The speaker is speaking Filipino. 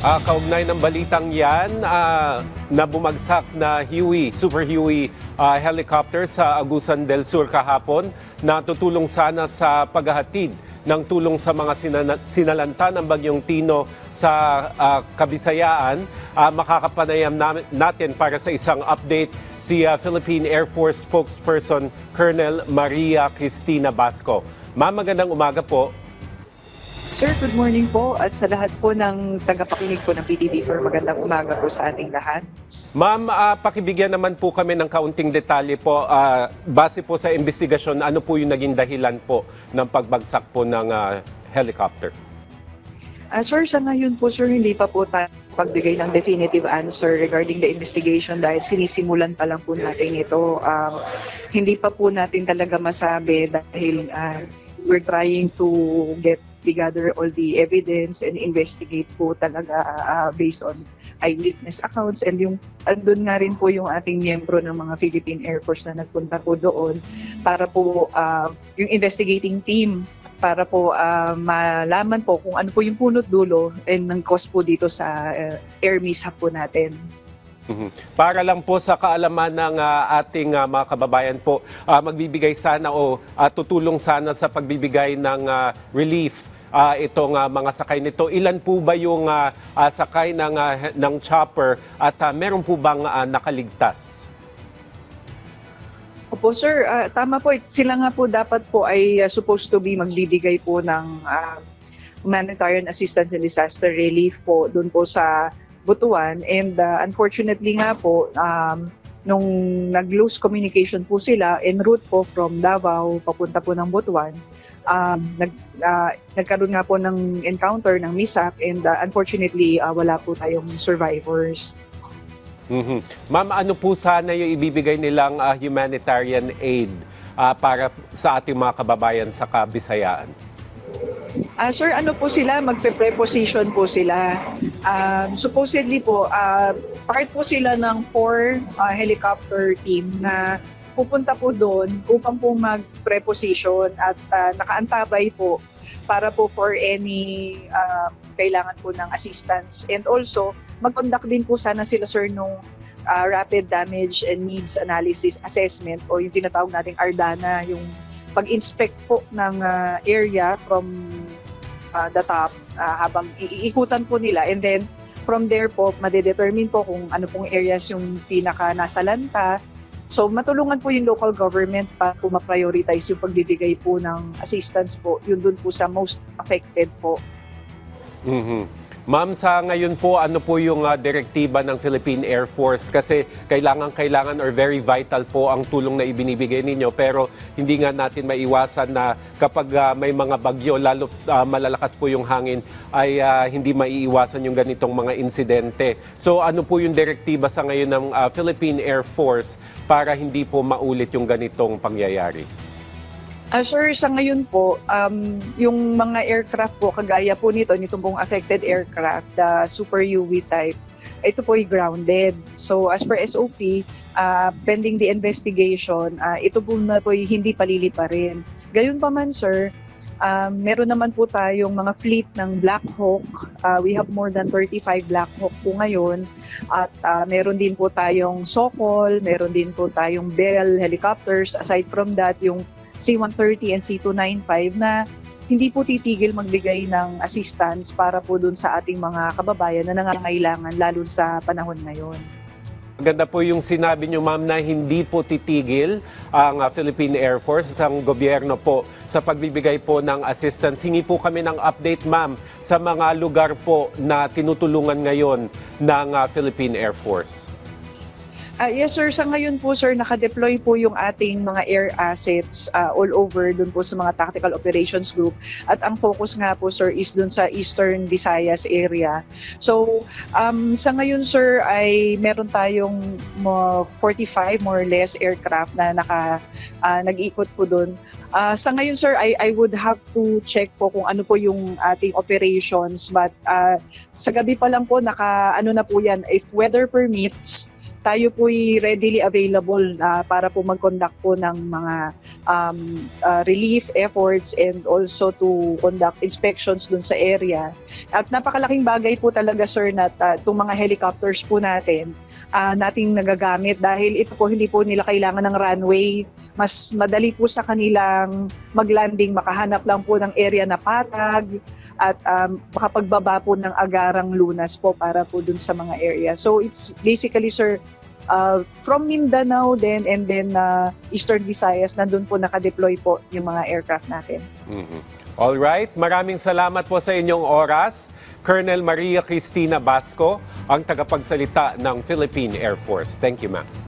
Kaugnay ng balitang yan, na bumagsak na Super Huey helicopter sa Agusan del Sur kahapon na tutulong sana sa paghahatid ng tulong sa mga sinalanta ng Bagyong Tino sa Kabisayaan. Makakapanayam natin para sa isang update si Philippine Air Force spokesperson Colonel Maria Cristina Basco. Ma'am, magandang umaga po. Sir, good morning po at sa lahat po ng tagapakinig po ng PTV4, magandang umaga po sa ating lahat. Ma'am, pakibigyan naman po kami ng kaunting detalye po. Base po sa investigasyon, ano po yung naging dahilan po ng pagbagsak po ng helicopter? Sir, sa ngayon po sir, hindi pa po tayo pagbigay ng definitive answer regarding the investigation dahil sinisimulan pa lang po natin ito. Hindi pa po natin talaga masabi dahil we're trying to gather all the evidence and investigate po talaga based on eyewitness accounts, and yung andun nga rin po yung ating miyembro ng mga Philippine Air Force na nagpunta po doon para po yung investigating team para po malaman po kung ano po yung punot dulo and ng cause po dito sa air mishap po natin. Para lang po sa kaalaman ng ating mga kababayan po, magbibigay sana o tutulong sana sa pagbibigay ng relief itong mga sakay nito. Ilan po ba yung sakay ng chopper at meron po bang nakaligtas? Opo sir, tama po. Sila nga po dapat po ay supposed to be magbibigay po ng humanitarian assistance and disaster relief po doon po sa Butuan, and unfortunately nga po nung nag-lose communication po sila en route po from Davao papunta po ng Butuan, nagkaroon nga po ng encounter ng mishap, and unfortunately wala po tayong survivors. Ma'am, ano po sana yung ibibigay nilang humanitarian aid para sa ating mga kababayan sa Kabisayaan? Sir, ano po sila, magpe-preposition po sila. Supposedly po, part po sila ng 4 helicopter team na pupunta po doon upang po mag-preposition at nakaantabay po para po for any kailangan po ng assistance. And also, mag-conduct din po sana sila sir nung rapid damage and needs analysis assessment o yung tinatawag nating ARDANA, yung pag-inspect po ng area from the top habang iikutan po nila, and then from there po madedetermine po kung ano pong areas yung pinaka nasalanta. So matulungan po yung local government para po ma-prioritize yung pagbibigay po ng assistance po yun dun po sa most affected po. Ma'am, sa ngayon po, ano po yung direktiba ng Philippine Air Force? Kasi kailangan or very vital po ang tulong na ibinibigay ninyo. Pero hindi nga natin maiwasan na kapag may mga bagyo, lalo malalakas po yung hangin, ay hindi maiiwasan yung ganitong mga insidente. So ano po yung direktiba sa ngayon ng Philippine Air Force para hindi po maulit yung ganitong pangyayari? Sir, sa ngayon po, yung mga aircraft po, kagaya po nitong pong affected aircraft, the Super Huey type, ito po ay grounded. So as per SOP, pending the investigation, ito po na po hindi paliliparin. Gayun pa man sir, meron naman po tayong mga fleet ng Black Hawk. We have more than 35 Black Hawk po ngayon. At meron din po tayong Sokol, meron din po tayong Bell helicopters. Aside from that, yung C-130 and C-295 na hindi po titigil magbigay ng assistance para po dun sa ating mga kababayan na nangangailangan lalo sa panahon ngayon. Maganda po yung sinabi nyo, ma'am, na hindi po titigil ang Philippine Air Force, ang gobyerno po sa pagbibigay po ng assistance. Hingi po kami ng update, ma'am, sa mga lugar po na tinutulungan ngayon ng Philippine Air Force. Yes sir, sa ngayon po sir, nakadeploy po yung ating mga air assets all over dun po sa mga Tactical Operations Group, at ang focus nga po sir is dun sa Eastern Visayas area. So sa ngayon sir ay meron tayong 45 more or less aircraft na nag-ikot po dun. Sa ngayon sir, I would have to check po kung ano po yung ating operations, but sa gabi pa lang po ano na po yan, if weather permits, tayo po'y readily available para po mag-conduct po ng mga relief efforts and also to conduct inspections dun sa area. At napakalaking bagay po talaga, sir, na itong mga helicopters po natin nating nagagamit dahil ito po hindi po nila kailangan ng runway. Mas madali po sa kanilang maglanding, makahanap lang po ng area na patag at makapagbaba po ng agarang lunas po para po dun sa mga area. So it's basically, sir, from Mindanao then and then Eastern Visayas, nandun po nakadeploy po yung mga aircraft natin. All right, maraming salamat po sa inyong oras. Colonel Maria Cristina Basco, ang tagapagsalita ng Philippine Air Force. Thank you, ma'am.